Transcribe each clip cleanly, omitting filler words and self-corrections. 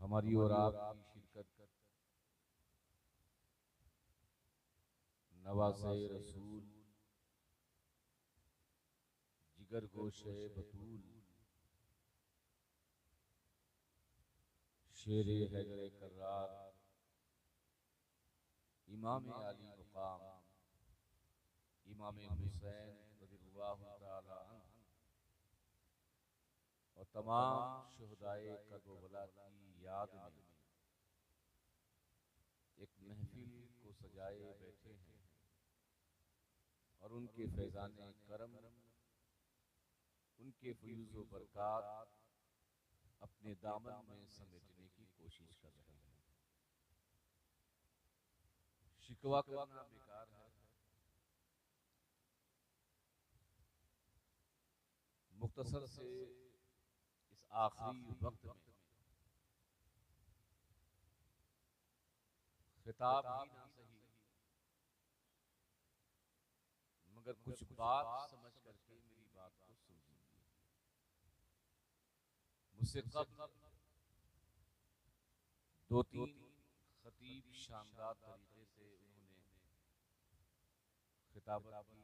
हमारी और आपकी शिरकत नवासे रसूल जिगर गोशे बतूल शेरे हैदर कर्रार इमाम आली मुकाम इमाम हुसैन रज़ियल्लाहु ताला अन्हु और तमाम शुहदाए करबला की याद में एक महफिल को सजाए बैठे हैं और उनके फैज़ाने करम उनके फयूज़ व बरक़ात अपने दामन में समेटने की कोशिश कर रहे हैं। शिकवा करना बेकार है। मुख्तसर से इस आखिरी वक्त में खिताब ही ना सही मगर कुछ बात समझ करके मेरी बात को सुनिए। मुझसे कब्ल दो तीन खतीब शानदार तरीके से उन्होंने खिताबत की।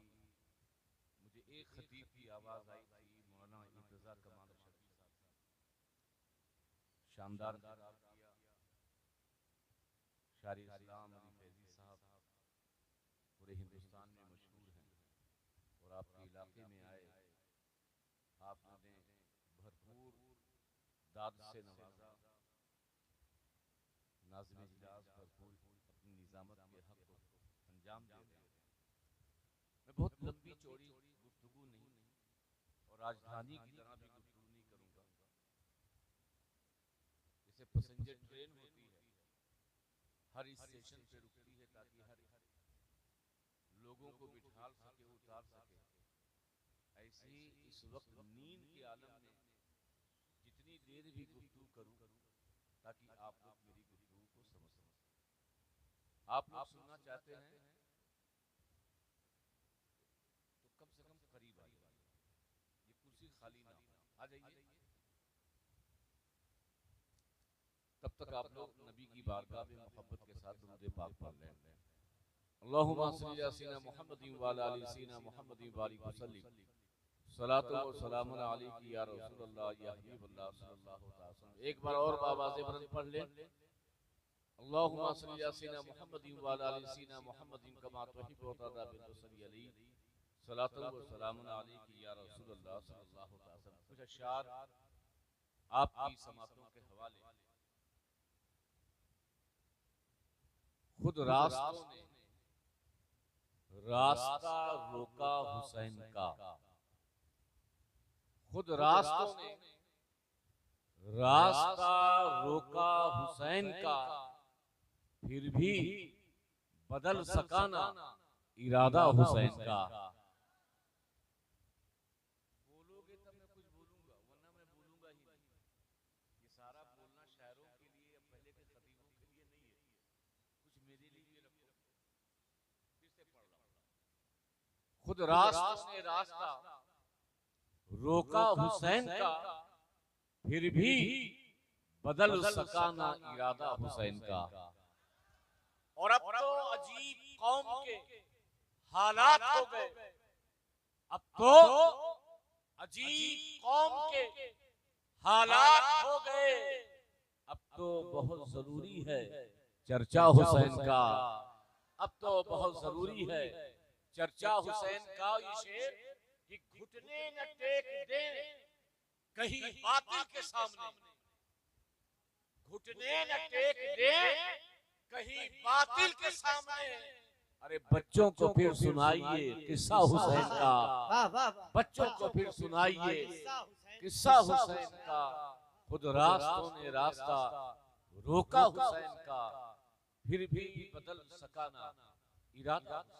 मुझे एक खतीब की आवाज आई थी, मौलाना इर्तिजा कमाल शफी साहब, शानदार खिताब किया। शायर इस्लाम अली फैजी साहब पूरे हिंदुस्तान में मशहूर हैं और आपके इलाके में आए, आपने भरपूर दाद से नवाजा, नाज़िम इजलास भरपूर अपनी निजामत के हक को अंजाम दे रहे हैं। मैं बहुत लंबी चौड़ी गुफ्तगू नहीं और राजधानी की तरह भी गुफ्तगू नहीं करूंगा। जैसे पैसेंजर ट्रेन होती है, हर स्टेशन पे रुकती है ताकि हर लोगों को बिठाल सके, उतार सके, ऐसे ही इस वक्त नींद के आलम में जितनी देर भी गुफ्तगू करूं ताकि आप लोग मेरी गुफ्तगू को समझ सकें। आप लोग सुनना चाहते हैं तो कम से कम करीब आइए, ये कुर्सी खाली ना हो, आ जाइए। तब तक आप लोग नबी की बारगाह में मोहब्बत के साथ दुरूद पाक पढ़ लें। अल्लाहुम्मा सल्ली अला सय्यिदिना मुहम्मदिन व अला आलि सय्यिदिना मुहम्मदिन व बारिक वसल्लिम सलातु व सलामुन अलैका या रसूलल्लाह या हबीबल्लाह सल्लल्लाहु अलैहि वसल्लम। एक बार और आवाज़ बुलंद पढ़ लें। अल्लाहुम्मा सल्ली अला सय्यिदिना मुहम्मदिन व अला आलि सय्यिदिना मुहम्मदिन कमा तुहिब्बु व तर्दा बिल्लसल्ली अलैहि सलातु व सलामुन अलैका या रसूलल्लाह सल्लल्लाहु अलैहि वसल्लम। कुछ अशआर आपकी समातों के हवाले। खुद रास्तों ने रास्ता रोका हुसैन का, खुद रास्तों ने रास्ता रोका हुसैन का, फिर भी बदल सका ना इरादा हुसैन का। बोलोगे तब मैं कुछ बोलूंगा, वरना मैं बोलूंगा ही नहीं। ये सारा बोलना शायरों के लिए या पहले के खतीबों के लिए नहीं है, कुछ मेरे लिए भी रखो। फिर से पढ़ रहा हूं। खुद रास्तों ने रास्ता रोका हुसैन का, फिर भी बदल सका ना इरादा हुसैन का। और अब तो अजीब कौम के हालात हो गए, अब तो अजीब कौम के हालात हो गए, अब तो बहुत जरूरी है चर्चा हुसैन का। अब तो बहुत जरूरी है चर्चा हुसैन का। ये शेर कि घुटने न टेक दे कहीं बातिल के सामने, घुटने न टेक दे कहीं बातिल के सामने। अरे बच्चों को फिर सुनाइए किस्सा हुसैन का, बच्चों को फिर सुनाइए किस्सा हुसैन का। खुद रास्तों ने रास्ता रोका हुसैन का, फिर भी बदल सका ना इरादा हुसैन।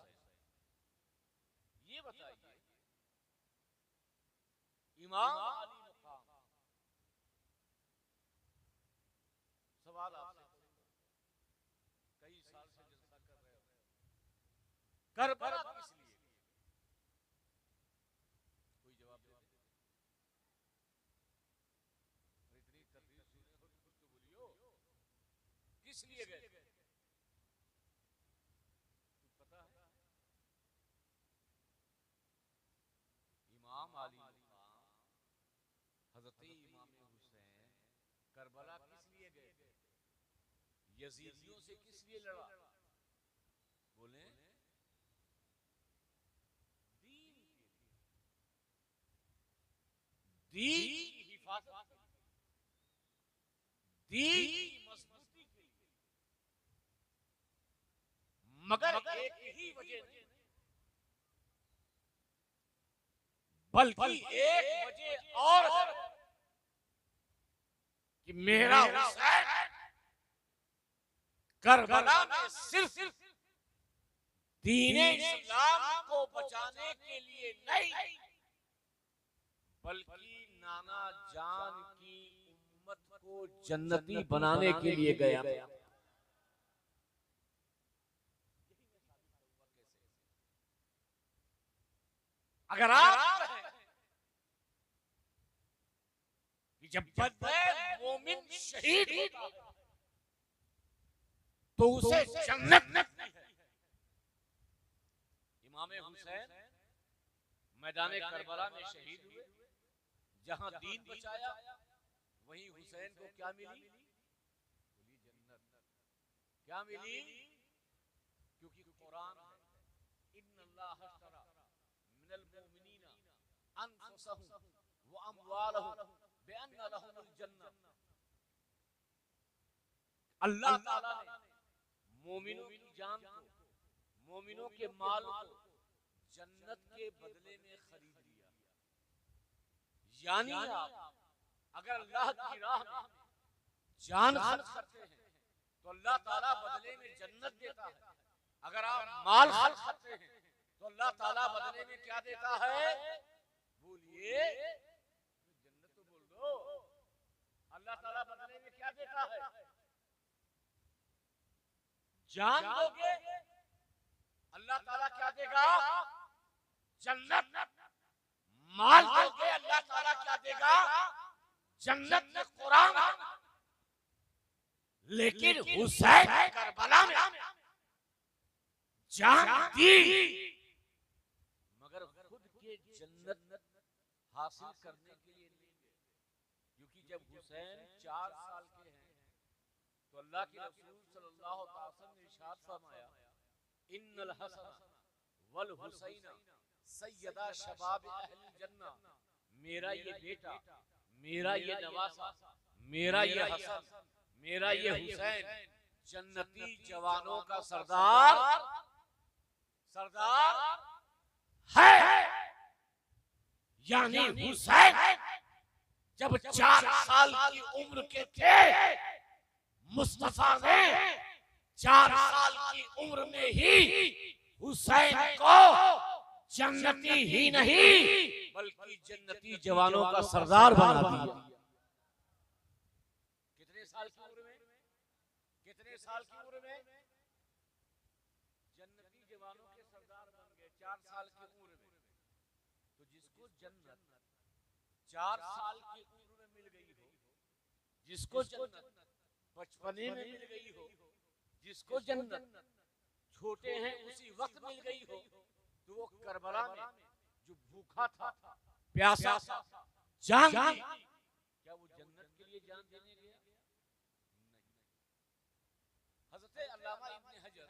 ये बताइए इमाम अली मुकाम, सवाल आपसे, कई साल से जलसा कर रहे हो, करबला किस लिए? कोई जवाब दे दे। इतनी तकरीर सुने हो तो कुछ तो बोलियो। किस लिए गए थे? पता है? इमाम अली मकाम हजरत इमाम हुसैन करबला किस लिए गए थे? यजीदियों से किस लिए लड़ा? बोले दीन के लिए, दीन की हिफाजत, दीन की मजबूती के लिए। मगर एक ही वजह नहीं, बल्कि एक वजह और है कि मेरा हुसैन करबला में सिर्फ दीने इस्लाम को बचाने के लिए नहीं, बल्कि नाना जान की उम्मत को जन्नती बनाने के लिए गया। अगर आप कि जब बदर मोमिन शहीद होता है तो उसे जन्नत मिलती है। इमाम हुसैन मैदान करबला में शहीद हुए, जहां दीन बचाया वहीं हुसैन को क्या मिली? बोली जन्नत। क्या मिली? क्योंकि कुरान है, इन्नल्लाह अश्तरा मिनल मुमिनीना अनफुसहुम व अमवालहुम बिअन्ना लहुमुल जन्नह। अल्लाह ताला ने मोमिनों की जान को, मोमिनों के माल को जन्नत के बदले में खरीद लिया। यानी आप अगर अल्लाह की राह में जान खर्च करते हैं तो अल्लाह ताला बदले में जन्नत देता है। अगर आप माल खर्च करते हैं तो अल्लाह ताला बदले में क्या देता है? बोलिए, जन्नत तो बोल दो। अल्लाह ताला बदले में क्या देता है? जान दोगे, अल्लाह ताला क्या देगा? जन्नत। माल दोगे, अल्लाह ताला क्या देगा? जन्नत में कुरान। लेकिन हुसैन करबला में जान दी, मगर खुद के जन्नत हासिल करने के लिए नहीं गए। क्योंकि जब हुसैन 4 साल के हैं तो अल्लाह के रसूल सल्लल्लाहु अलैहि वसल्लम ने इरशाद फरमाया, इन्नल हसन वल हुसैन सैयदा शबाब अहल जन्नह। मेरा ये बेटा, मेरा ये नवासा, मेरा ये हसन, मेरा ये हुसैन जन्नती जवानों का सरदार है। यानी हुसैन जब 4 साल की उम्र के थे, मुस्तफा ने 4 साल की उम्र में ही हुसैन को जन्नती ही नहीं बल्कि जन्नती जवानों का सरदार बना दिया। कितने साल की उम्र में? कितने साल की उम्र में जन्नती जवानों के सरदार बन गए? 4 साल की उम्र में। तो जिसको जन्नत 4 साल की उम्र में मिल गई हो, जिसको जन्नत बचपने में मिल गई हो, जिसको जन्नत छोटे हैं उसी वक्त मिल गई हो, तो वो करबला में जो भूखा था, प्यासा था, जान दी, क्या वो जन्नत के लिए जान देने गया? नहीं। हज़रत अल्लामा इब्न हजर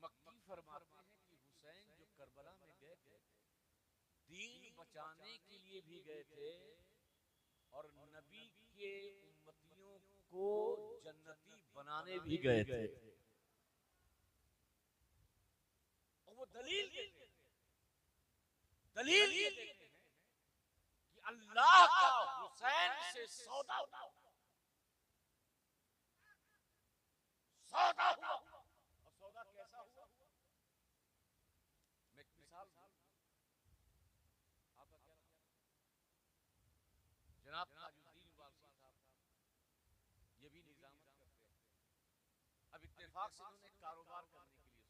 मक्की फरमाते हैं कि हुसैन जो करबला में गए थे, दीन बचाने के लिए भी गए थे और नबी के उम्मतियों को जन्नती बनाने भी गए थे। और वो दलील देते हैं कि अल्लाह का हुसैन से सौदा हुआ। और सौदा कैसा हुआ? मैं एक मिसाल दूं। आपका क्या नाम? जनाब ताजुद्दीन वारसी साहब ये भी निजामत करते हैं। अब इत्तेफाक से उन्होंने कारोबार करने के लिए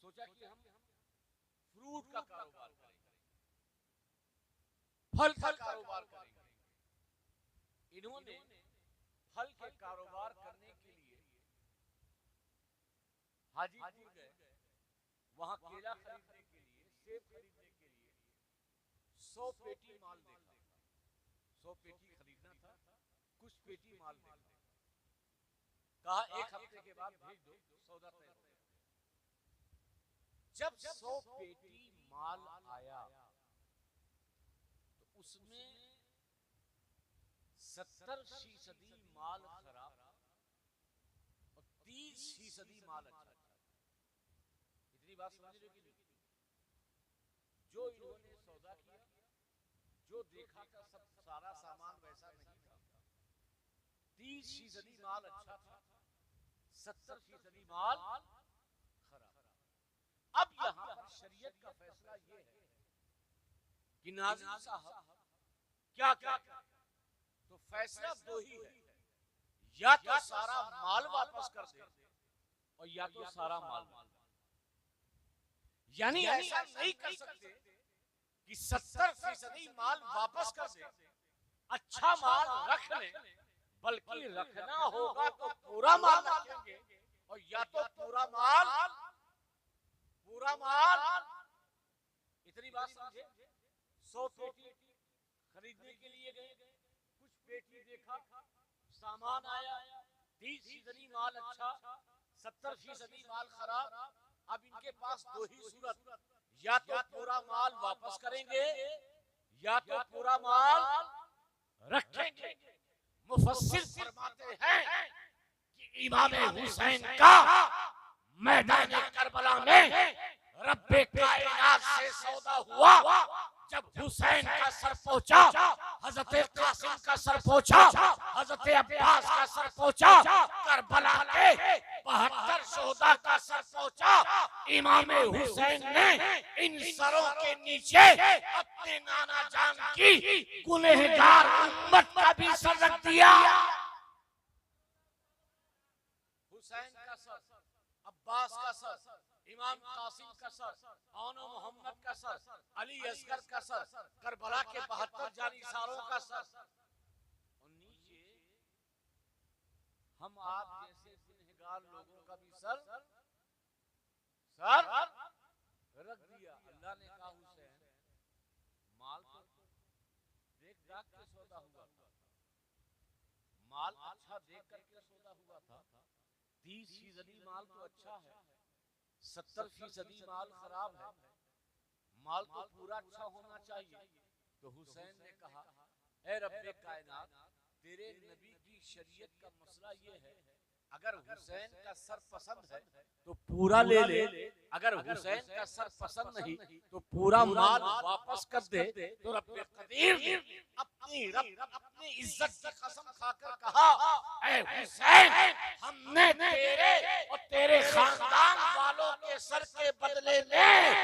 सोचा कि हम फ्रूट का कारोबार करेंगे, फल का कारोबार करेंगे। इन्होंने फल के हाजीपुर गए, वहां केला खरीदने के लिए, सेब खरीदने के लिए 100 पेटी माल देखा। 100 पेटी खरीदना था, कुछ पेटी माल देखा, कहा 1 हफ्ते के बाद भेज दो, सौदा तय हो गया। जब 100 पेटी माल आया तो उसमें 70% माल खराब और 30% माल अच्छा था। इतनी बात समझ रहे कि नहीं? जो इन्होंने सौदा किया, जो देखा था, सब सारा सामान वैसा नहीं था। 30% माल अच्छा था, 70% माल खराब। अब यहाँ पर शरीयत का फैसला ये है कि नाज़िम साहब क्या करें? तो फैसला दो ही है, या तो सारा माल वापस कर दे और या तो सारा माल। यानी ऐसा नहीं कर सकते कि 70% माल वापस कर दे, अच्छा माल रख ले, बल्कि रखना होगा तो पूरा माल रखेंगे और या तो पूरा माल। इतनी बात समझे? 100 पेटी खरीदने के लिए गए, कुछ पेटी देखा, सामान आया, 30% माल अच्छा, 70% माल खराब। अब इनके पास दो ही सूरत, या तो पूरा माल वापस करेंगे या तो पूरा माल रखेंगे। मुफस्सिर फरमाते हैं कि इमाम हुसैन का मैदान करबला में रब्बे कायनात से सौदा हुआ। जब हुसैन का सर पहुंचा, हजरत कासिम का सर पहुंचा, हजरत अब्बास का सर पहुंचा, करबला के 72 शोहदा का सर पहुंचा। इमाम हुसैन ने इन सरों के नीचे अपने नाना जान की गुनहगार उम्मत का भी सर रख दिया। हुसैन का सर, अब्बास का सर, इमाम कासिम का सर, औनो मोहम्मद का सर, अली असगर का सर, करबला के 72 जानिसारों का सर, और नीचे हम आप जैसे गुनहगार लोगों का भी सर रख दिया। अल्लाह ने कहा हुसैन माल तो देख दाख के सौदा हुआ था, माल अच्छा देख करके सौदा हुआ था। 30% माल तो अच्छा है, 70% माल खराब है, माल तो पूरा अच्छा होना चाहिए। तो हुसैन ने कहा, ए रब्बे कायनात, तेरे नबी की शरीयत का मसला ये है, अगर हुसैन का सर पसंद है तो पूरा ले ले, अगर हुसैन का सर पसंद नहीं तो पूरा माल वापस कर दे। तो रब्बे कदीर अपनी इज्जत की कसम खाकर कहा, ए हुसैन, हमने तेरे और तेरे खानदान वालों के सर के बदले में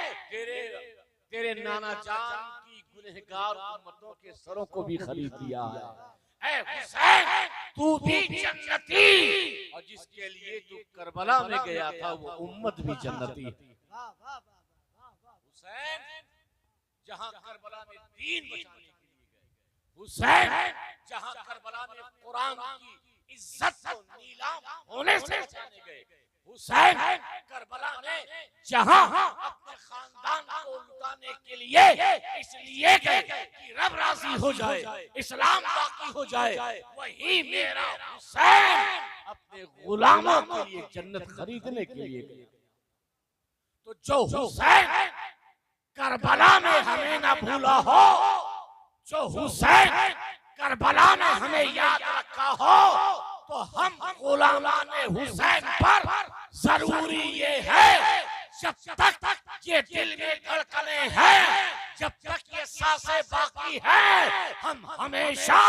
तेरे नाना जान की गुनहगार उम्मतों के सरों को भी खरीद लिया है। ऐ हुसैन, तू भी जन्नती, और जिसके लिए तू करबला में गया था वो उम्मत भी जन्नती है। हुसैन जहां करबला में दीन बचाने के लिए गए, हुसैन जहां करबला में कुरान की इज्जत को नीलाम होने से बचाने गए, हुसैन करबला में जहां अपने खानदान को लुटाने के लिए इसलिए गए कि रब राजी हो जाए, इस्लाम बाकी हो जाए, वही मेरा हुसैन अपने गुलामों के लिए जन्नत खरीदने के लिए गया। तो जो हुसैन करबला में हमें ना भूला हो, जो हुसैन करबला में हमें याद रखा हो, तो हम गुलामाने हुसैन पर जरूरी ये है, जब तक ये दिल में धड़कने हैं, जब तक ये सांसें बाकी हैं, हम हमेशा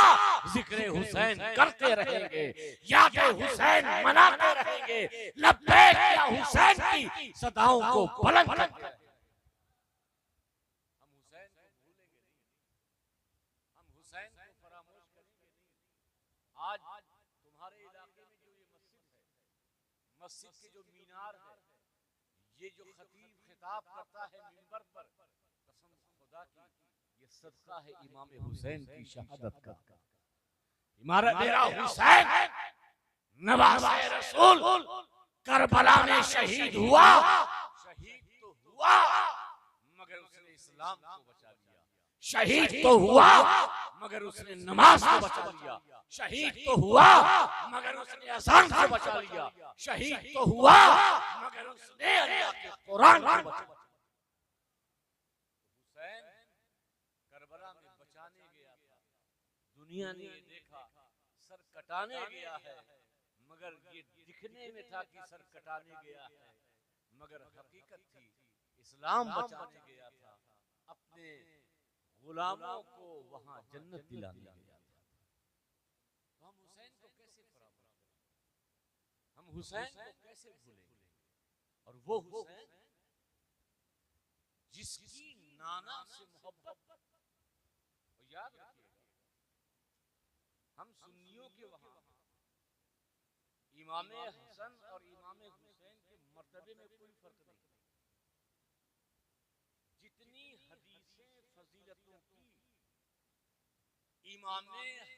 जिक्र हुसैन करते रहेंगे, याद हुसैन मनाते रहेंगे, लब्बैक या हुसैन की सदाओं को बुलंद करते रहेंगे। हम हुसैन को भूलेंगे नहीं, हम हुसैन को फरामोश करेंगे नहीं। आज तुम्हारे इलाके में जो ये मस्जिद है, मस्जिद के जो मीनार है, ये जो खतीब खिताब करता है मिंबर पर, कसम खुदा की ये सदका है इमाम हुसैन की शहादत का। मेरा हुसैन नवासे रसूल करबला में शहीद हुआ, शहीद तो हुआ मगर उसने इस्लाम को बचा लिया। शहीद तो हुआ मगर उसने नमाज को बचा लिया, शहीद तो हुआ मगर उसने अज़ान को बचा लिया, शहीद तो हुआ मगर उसने अल्लाह के कुरान को बचा लिया। हुसैन करबला में बचाने गया था, दुनिया ने ये देखा सर कटाने गया है, मगर ये दिखने में था कि सर कटाने गया है, मगर हकीकत थी इस्लाम बचाने गया था, अपने गुलामों को वहां जन्नत दिलाने गया था। तो हम हुसैन को कैसे फरामोश करें, हम हुसैन को कैसे भूलें? और वो हुसैन जिसकी नाना से मोहब्बत, और याद रखिएगा हम सुन्नियों के वहां इमाम हसन और इमाम हुसैन के मर्तबे में कोई फर्क नहीं। जितनी हदीसें फजीलतों की इमाम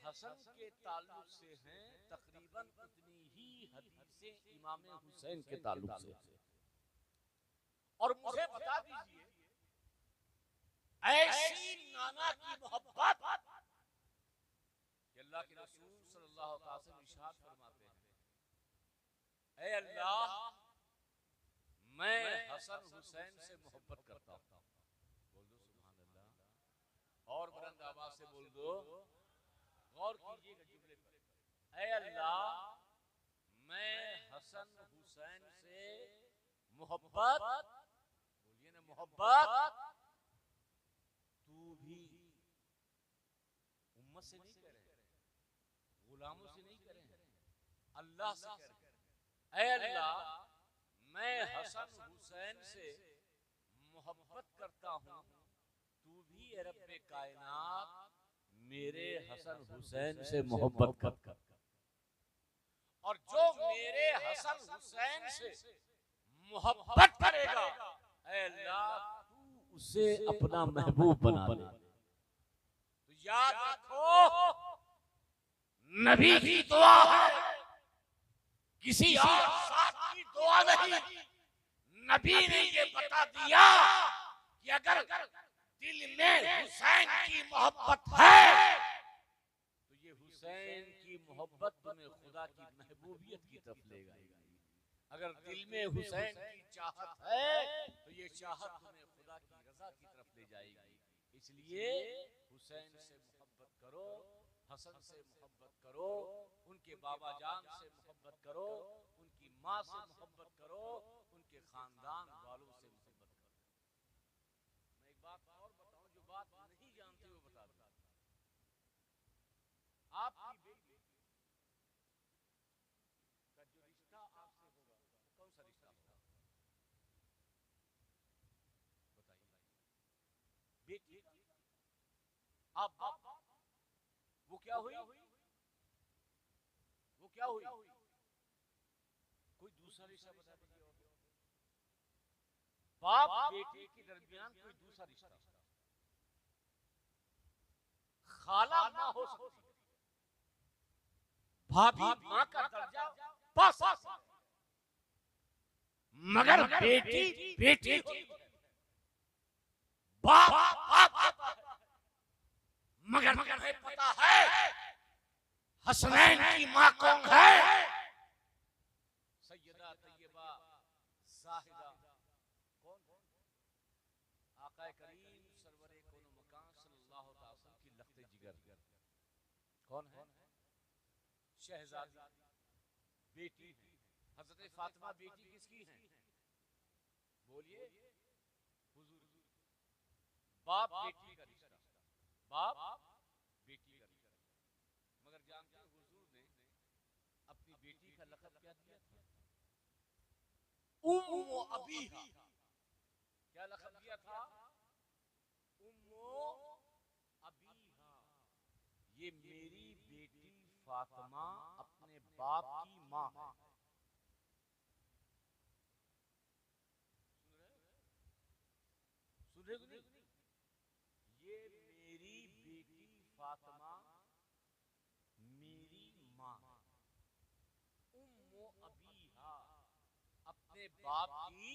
हसन के ताल्लुक से हैं, तकरीबन उतनी ही हदीसें इमाम हुसैन के ताल्लुक से हैं। और मुझे बता दीजिए ऐसी नाना की मोहब्बत कि अल्लाह के रसूल सल्लल्लाहु अलैहि वसल्लम इरशाद फरमाते हैं, ऐ अल्लाह मैं हसन हुसैन से मोहब्बत करता हूं। बोल दो सुभान अल्लाह, और बुलंद आवाज से बोल दो। गौर कीजिएगा जुमले पर, ऐ अल्लाह मैं हसन हुसैन से मोहब्बत, बोलिए ना मोहब्बत, तू भी उम्मत से नहीं कह रहे, गुलामों से नहीं कह रहे, अल्लाह से कह रहे। ऐ अल्लाह मैं हसन हुसैन से मोहब्बत करता हूं, तू भी ए रब्बे कायनात मेरे हसन हुसैन से मोहब्बत कर। और जो मेरे हसन हुसैन से मोहब्बत करेगा, ऐ अल्लाह तू उसे अपना महबूब बना ले। तो याद रखो नबी की दुआ है, किसी और साथ की दुआ नहीं। नबी ने ये बता दिया कि अगर दिल में हुसैन की मोहब्बत है तो ये हुसैन की मोहब्बत तुम्हें खुदा की महबूबियत की तरफ ले जाएगी। अगर दिल में हुसैन की चाहत है तो ये चाहत तुम्हें खुदा की रजा की तरफ ले जाएगी। इसलिए हुसैन से मोहब्बत करो, हसन से मोहब्बत करो, उनके बाबा जान से मोहब्बत करो, उनकी माँ से मोहब्बत करो, उनके खानदान वालों से मोहब्बत करो। मैं एक बात और बताऊं, जो बात नहीं जानते वो बता दूं। आपकी बेटी का जो रिश्ता आपसे होगा वो कौन सा रिश्ता होगा? बताइए। बेटी आप वो क्या हुई? वो क्या हुई? कोई दूसरा रिश्ता बता दीजिए। और बाप बेटे के दरमियान कोई दूसरा रिश्ता, खाला मां हो सकती है, भाभी मां का दर्जा पा सकती है, मगर बेटी बेटी होती है, बाप बाप होता है। मगर तुम्हें पता है हसनैन की मां कौन है? सैयदा तैयबा ज़ाहिदा। कौन? आका करीम सरवरे कोनो मकान सल्लल्लाहु अलैहि वसल्लम की लख्ते जिगर। कौन है? शहजादी बेटी है। हजरत फातिमा बेटी किसकी है? बोलिए। हुजूर। बाप बेटी का रिश्ता, बाप बेटी का रिश्ता। मगर जानते हैं हुजूर ने अपनी बेटी का लक़ब क्या दिया था? उम्मु अबीहा। क्या लक़ब दिया था? उम्मु अबीहा। ये मेरी बेटी फातिमा अपने बाप की मां है। सुन रहे हो नहीं? ये मेरी बेटी फातिमा मेरी मां, उम्मु अबीहा, बाप की,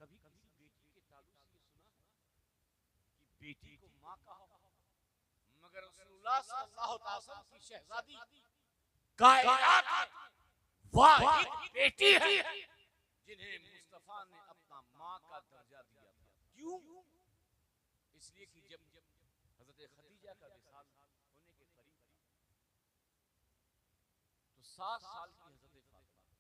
कभी किसी बेटी के ताल्लुक से सुना है कि बेटी को मां कहा, मगर रसूलुल्लाह सल्लल्लाहु अलैहि वसल्लम की शहजादी कायनात वाहिद बेटी है जिन्हें मुस्तफा ने अपना मां का दर्जा दिया था। क्यों? इसलिए कि जब हजरत खदीजा का विसाल होने के करीब था तो 7 साल की हजरत फातिमा,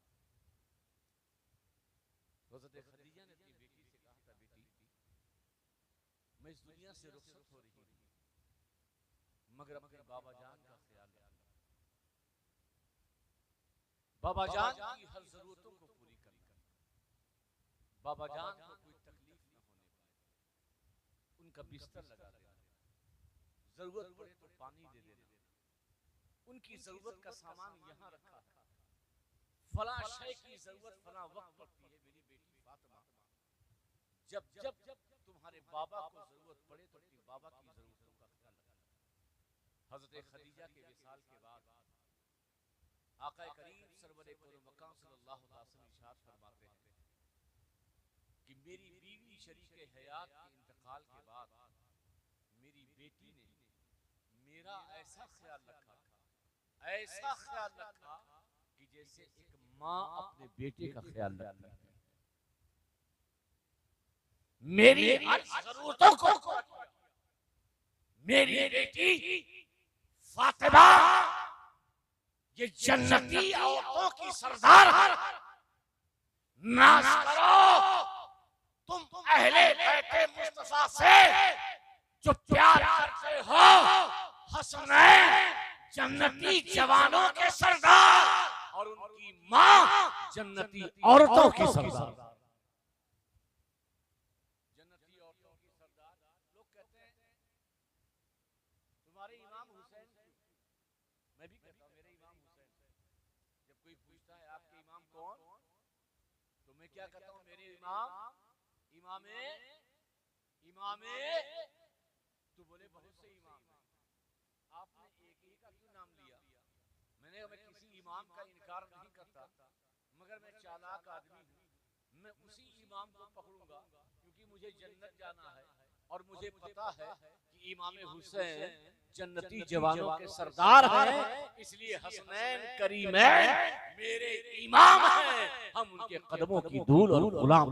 हजरत खदीजा ने अपनी बेटी से कहा था, बेटी मैं इस दुनिया से रुखसत हो रही हूं, मगर अपने बाबा जान का ख्याल रखना, बाबा जान की हर जरूरतों को पूरी करना, बाबा जान को कोई तकलीफ न होने पाए, उनका बिस्तर लगा देना, जरूरत पड़े तो पानी दे देना, उनकी जरूरत का सामान यहाँ रखा है, फला शय की जरूरत फला वक्त पड़ती है मेरी बेटी फातिमा, जब जब तुम्हारे बाबा को जरूरत पड़े तो अपनी बाबा की जरूरतों का ख्याल रखना। हजरत खदीजा के विसाल के बाद आका करीम सरवरे कुर्बकाम सल्लल्लाहु अलैहि वसल्लम इरशाद फरमाते हैं कि मेरी बीवी शरीके हयात के इंतकाल के बाद मेरी बेटी ने मेरा ऐसा ख्याल रखा कि जैसे एक माँ अपने बेटे का ख्याल रखती है। मेरी हर जरूरतों को मेरी बेटी फातिमा ये जन्नती औरतों की सरदार है। नाज करो तुम अहले बैते मुस्तफा से जो प्यार करते हो, हसनैन जन्नती जवानों के सरदार और उनकी माँ जन्नती औरतों की सरदार। जन्नती औरतों की सरदार लोग कहते हैं तुम्हारे इमाम हुसैन, मैं भी कहता हूँ मेरे इमाम हुसैन। जब कोई पूछता है आपके इमाम कौन, तो मैं क्या कहता हूँ मेरे इमामे तो बोले बहुत से इमाम हैं, आपने एक ही का क्यों नाम लिया? मैं किसी इमाम का इनकार नहीं करता, मगर मैं चालाक आदमी हूँ, मैं उसी इमाम को पकड़ूंगा क्योंकि मुझे जन्नत जाना है और मुझे पता है कि इमाम हुसैन जन्नती जवानों के सरदार हैं, इसलिए हसनैन करीमैन मेरे इमाम हैं, हम उनके कदमों की धूल और गुलाम।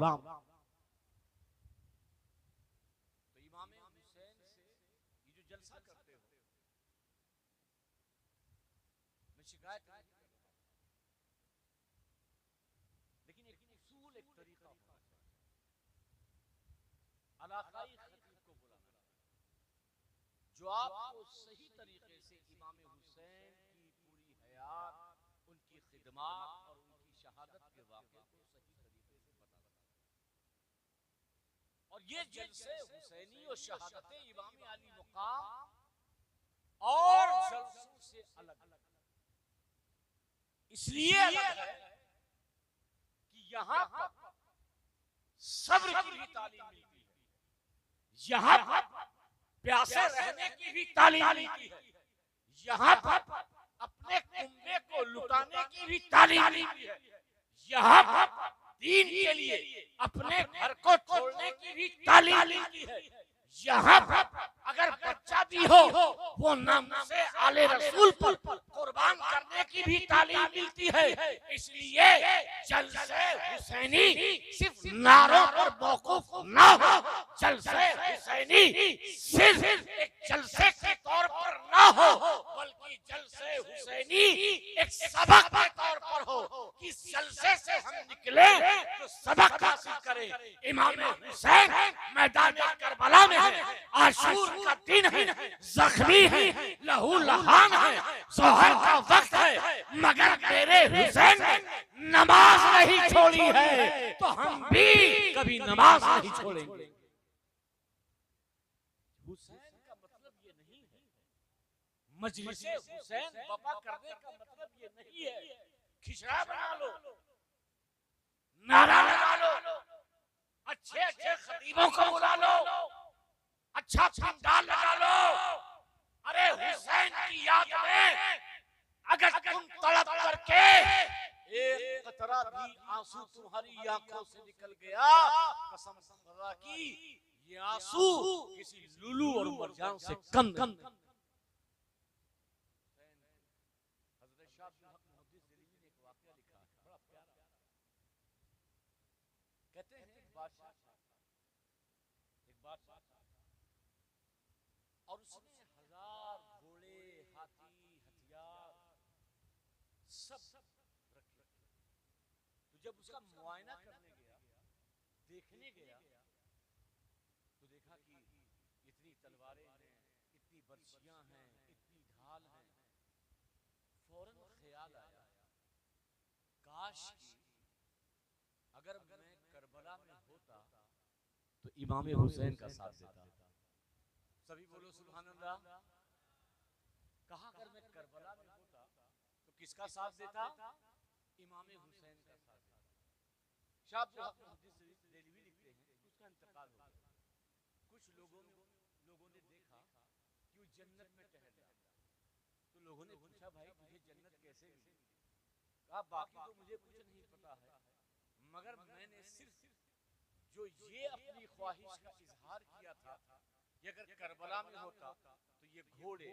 तो इमाम हुसैन से ये जो जलसा करते हो, मैं शिकायत नहीं करता, लेकिन एक उसूल, एक तरीका होना चाहिए। अलाकाई खतीब को बुलाना जो आपको सही तरीके से इमाम हुसैन की पूरी हयात, उनकी खिदमत और उनकी शहादत के वाक़े को सही तरीके से बताता है। और ये जलसे हुसैनी और शहादत इमाम अली मुकाम और जलसों से अलग इसलिए अलग है कि यहाँ पर सब्र की भी तालीम मिलती है, यहाँ पर प्यासे रहने की भी तालीम मिलती है, यहाँ पर अपने कुंबे को लुटाने की भी तालीम मिलती है, यहाँ पर दीन के लिए अपने घर को छोड़ने की भी तालीम मिलती है, यहाँ पर अगर बच्चा भी हो वो नाम से आले रसूल पर कुर्बान करने की भी तालीम मिलती है। इसलिए जलसे हुसैनी सिर्फ नारों पर मौकूफ ना हो, जलसे हुसैनी सिर्फ एक जलसे के तौर पर ना हो, बल्कि जलसे हुसैनी एक सबक के तौर पर हो कि जलसे से हम निकले तो सबक हासिल करें। इमाम हुसैन मैदान करबला में है, आशूर का दिन है, जख्मी है, लहू लहान है, जोहर का वक्त है, मगर मेरे हुसैन ने नमाज नहीं छोड़ी है, तो हम भी कभी नमाज नहीं छोड़ेंगे। हुसैन का मतलब ये नहीं है, मजलिसे हुसैन बपा करने का मतलब ये नहीं है खिचड़ा बना लो, नारा लगा लो, अच्छे अच्छे खतीबों को बुला लो, अच्छा पंडाल लगा लो। अरे हुसैन की याद में अगर तुम तड़प करके एक तरह भी आंसू तुम्हारी आंखों से निकल गया, कसम खुदा की ये आंसू किसी लुलू और मरजान से कम नहीं। हज़रत शाह अब्दुल हक मुहद्दिस दिल्ली ने एक वाकया लिखा है, बड़ा प्यारा। कहते हैं एक बादशाह और उसने 1000 घोड़े, हाथी, हथियार सब रखे। तो जब उसका मुआयना करने गया, देखने गया, तो देखा कि इतनी तलवारें हैं, इतनी बर्छियां हैं, इतनी ढाल हैं। फौरन ख्याल आया, काश कि अगर मैं करबला में होता तो इमाम हुसैन का साथ देता। सभी बोलो सुभान अल्लाह। कहा अगर मैं करबला में होता तो किसका साथ देता? इमाम हुसैन का साथ देता। शाह अब्दुल हक मुहद्दिस देलवी लिखते हैं उसका इंतकाल हो गया। कुछ लोगों ने देखा कि वो जन्नत में टहल रहा है, तो लोगों ने पूछा भाई तुझे जन्नत कैसे मिली? कहा बाकी तो मुझे कुछ नहीं पता है, मगर मैंने सिर्फ जो ये अपनी ख्वाहिश का इजहार किया था कि अगर करबला में होता तो ये घोड़े,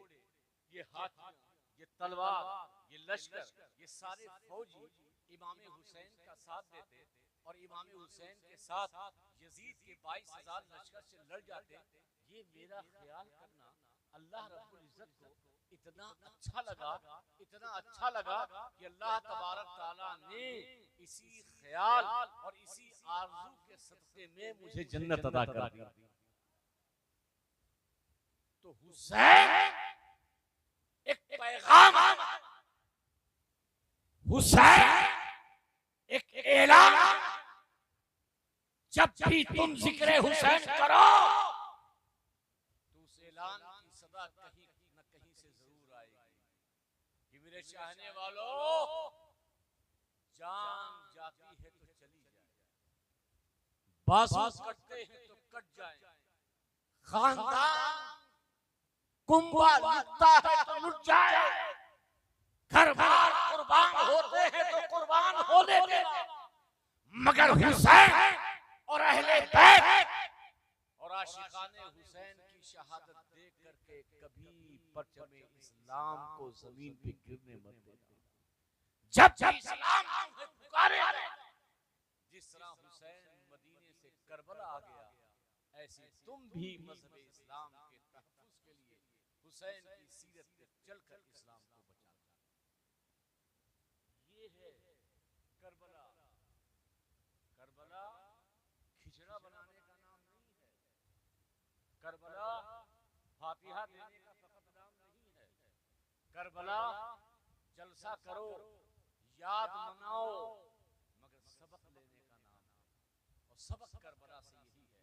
ये हाथियां, ये तलवार, ये लश्कर, ये सारे फौजी इमाम हुसैन का साथ देते और इमाम हुसैन के साथ यजीद के 22,000 लश्कर से लड़ जाते। ये मेरा ख्याल करना अल्लाह रब्बुल इज्जत को इतना अच्छा लगा, इतना अच्छा लगा कि अल्लाह तबारक ताला ने इसी ख्याल और इसी आरज़ू के सदक़े में मुझे जन्नत अता कर दी। तो हुसैन एक पैगाम, हुसैन एक ऐलान। जब भी तुम जिक्र हुसैन करो तो उस ऐलान की सदा कहीं न कहीं से जरूर आएगी कि मेरे चाहने वालों, जान जाती है तो चली जाए, बाजू कटते हैं तो कट जाए, खानदान कुंबा लुटता है तो लुट जाए, घर बार कुर्बान होते हैं तो कुर्बान होने देना, मगर हुसैन और अहले बैत और आशिकाने हुसैन की शहादत देख करके कभी परचमे इस्लाम को जमीन पे गिरने मत देना। जब जब इस्लाम तुम्हें पुकारे, जिस तरह हुसैन मदीने से करबला आ गया, ऐसे तुम भी मज़हब इस्लाम के तहफ़्फ़ुज़ के लिए हुसैन की सीरत पे चलकर इस्लाम को बचाना। ये है करबला। करबला खिचड़ा बनाने का नाम नहीं है, करबला फातिहा देने का फकत नाम नहीं है, करबला जलसा करो, याद मनाओ, मगर सबक लेने का नाम है। और सबक करबला से यही है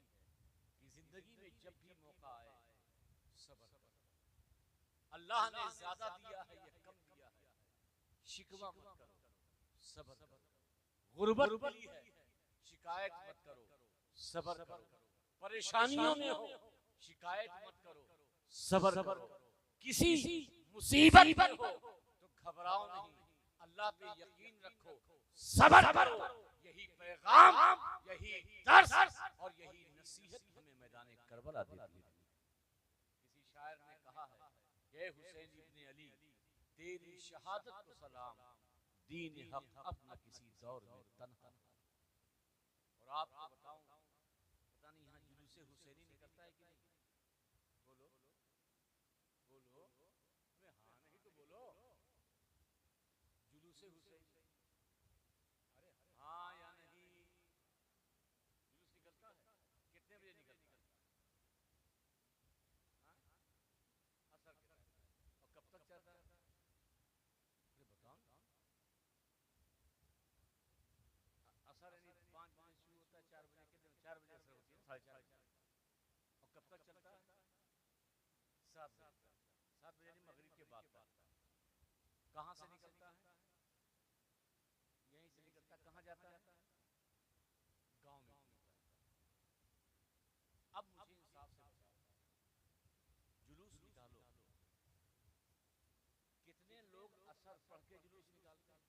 कि जिंदगी में जब भी मौका आए सब्र करो। अल्लाह ने ज्यादा दिया है या कम दिया है, शिकवा मत करो, सब्र करो। गुर्बत मिली है, शिकायत मत करो, सब्र करो। परेशानियों में हो, शिकायत मत करो, सब्र करो। किसी मुसीबत में हो तो घबराओ नहीं, अल्लाह पे यकीन रखो, सब्र करो। यही पैगाम, यही दर्स और यही नसीहत हमें मैदान करबला देती है। किसी शायर ने कहा है, ये हुसैन इब्ने अली तेरी शहादत को सलाम, दीन हक अपना किसी दौर में तन्हा। और आपको बताऊं, पता नहीं यहाँ जुलूस हुसैनी निकलता है कि नहीं? बोलो बोलो, अरे हाँ नहीं तो बोलो। जुलूस हुसैनी, अरे हाँ या नहीं? जुलूस निकलता है, कितने बजे निकलता है? असर के टाइम, और कब तक चलता है? अरे बताओ। असर यानी 5 बजे शुरू होता है, 4 बजे, कितने 4 बजे असर होती है, 4:30 बजे। और कब तक चलता है? 7 बजे। 7 बजे यानी मगरिब के बाद तक। कहाँ से निकलता है? यहीं से निकलता। कहाँ जाता है? गांव में पहुंचता है। अब मुझे इंसाफ से बताओ, जुलूस निकालो, कितने लोग असर पढ़ के जुलूस निकालते हैं?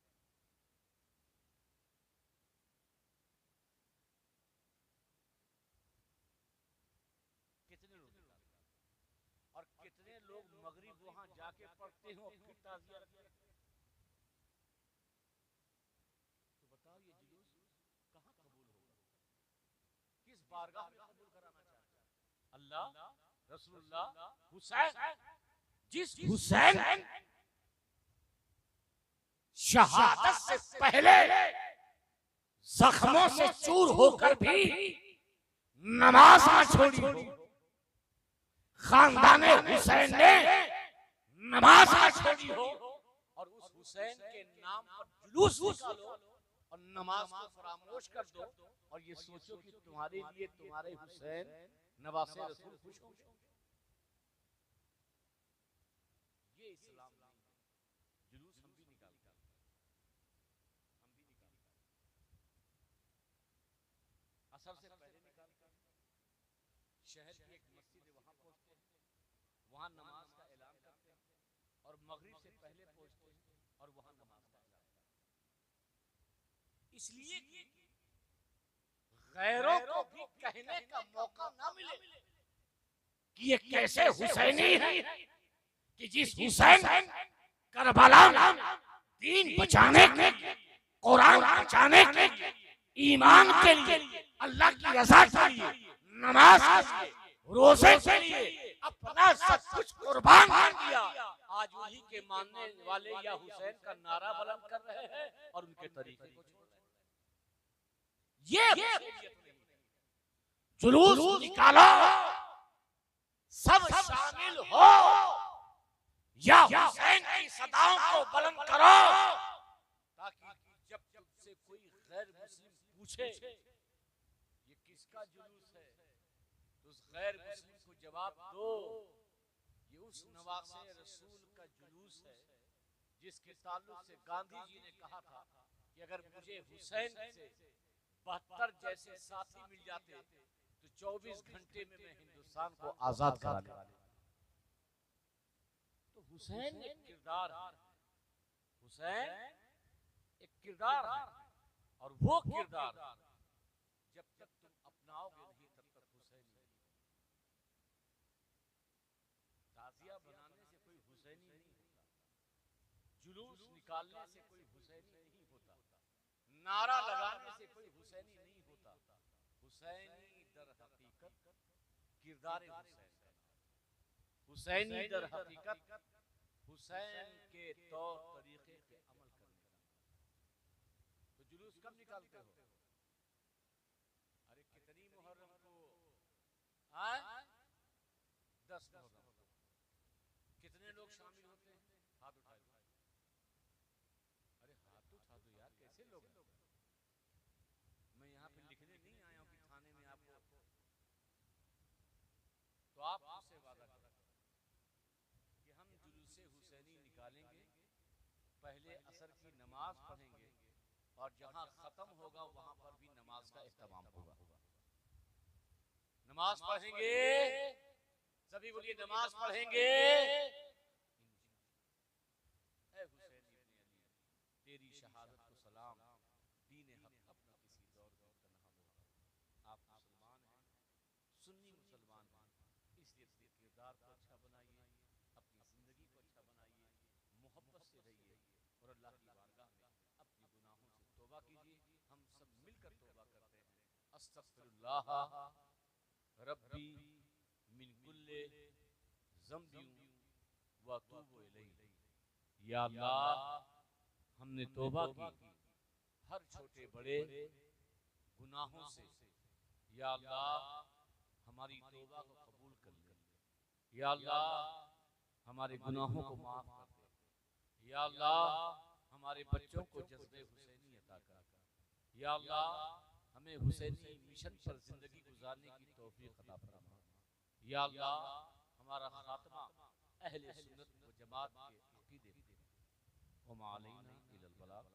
कितने लोग मगरिब वहां जाके पढ़ते हो फिर ताजिया रखते? तो बताओ ये जुलूस कहां कबूल होगा? किस बारगाह में कबूल कराना चाहते हैं? अल्लाह, रसूलुल्लाह, हुसैन। जिस हुसैन शहादत से पहले जख्मों से चूर होकर भी नमाज न छोड़ी हो, खानदान हुसैन ने नमाज न छोड़ी हो, और उस हुसैन के नाम पर जुलूस निकालो और नमाज को फरामोश कर दो, और ये सोचो कि तुम्हारे लिए तुम्हारे हुसैन नवासे रसूल खुश होंगे। ये इस्लाम नहीं। जुलूस हम भी निकालते हैं, असर से पहले निकालते हैं, शहर की एक मस्जिद है वहां पहुंचते हैं, वहां नमाज का ऐलान करते हैं, और मगरिब से पहले पहुंचते हैं और वहां नमाज का ऐलान करते हैं। इसलिए कि गैरों को भी कहने का मौका ना मिले कि ये कैसे हुसैनी है, कि जिस हुसैन करबला दीन बचाने के लिए, कुरान बचाने के लिए, ईमान के लिए, अल्लाह की रज़ा के लिए, नमाज के लिए, रोजे के लिए अपना सब कुछ कुर्बान कर दिया, आज उन्हीं के मानने वाले या हुसैन का नारा बुलंद कर रहे हैं और उनके तरीके को छोड़ रहे हैं। ये जुलूस निकालो, सब शामिल हो, या हुसैन की सदाओं को बुलंद करो, ताकि जब तुमसे कोई गैर मुस्लिम पूछे ये किसका जुलूस है, तो उस गैर मुस्लिम को जवाब दो ये उस नवासे रसूल का जुलूस है, जिसके ताल्लुक से गांधी जी ने कहा था कि अगर मुझे हुसैन से 72 जैसे साथी मिल जाते तो 24 घंटे में मैं हिंदुस्तान को आजाद करा देता। तो हुसैन एक किरदार है, हुसैन एक किरदार है, और वो किरदार जब तक तुम अपनाओगे नहीं तब तक हुसैन नहीं। ताजिया बनाने से कोई हुसैनी नहीं होता, जुलूस निकालने से कोई हुसैनी नहीं होता, नारा लगाने से कोई हुसैनी नहीं होता। हुसैनी दर हकीकत किरदार हुसैन, हुसैनी दर हकीकत हुसैन के तौर तरीके पे अमल करने का। तो जुलूस कब निकालते हो? अरे कितनी मुहर्रम को? 10 मुहर्रम को। कितने लोग शामिल होते हैं? हाथ उठाओ। अरे हाथ उठा दो यार, कैसे लोग हैं? मैं यहाँ पे लिखने नहीं आया हूँ कि थाने में आपको, तो आप मुझसे वादा करें कि हम जुलूसे हुसैनी निकालेंगे, पहले असर की नमाज पढ़ेंगे, और जहां खत्म होगा वहां पर भी नमाज का एहतमाम होगा। नमाज पढ़ेंगे, सभी बोलिए नमाज पढ़ेंगे। ऐ हुसैन इब्ने अली, तेरी शहादत को सलाम, दीन हक अपना किसी दौर में तन्हा होगा। आप मुसलमान हैं, सुन्नी मुसलमान हैं, इसलिए अपने किरदार को अच्छा बनाइए, अपनी जिंदगी को अच्छा बनाइए, मोहब्बत से रहिए, और अल्लाह की बारगाह में अपने गुनाहों से तौबा कीजिए। हम सब मिलकर तौबा करते हैं। अस्तगफिरुल्लाह रब्बी मिन कुल्ले ज़म्बिन व अतूबु इलैहि। या अल्लाह, हमने तौबा की हर छोटे बड़े गुनाहों से, या अल्लाह हमारी तौबा को कबूल कर ले, या अल्लाह हमारे गुनाहों को माफ कर दे, या अल्लाह हमारे बच्चों को जज्बे हुसैनी अता कर, या अल्लाह हमें हुसैनी मिशन पर जिंदगी गुजारने की तौफीक अता फरमा, या अल्लाह हमारा खात्मा अहले सुन्नत व जमात के अकीदे पे। व मा अलैना इल्लल बलाग।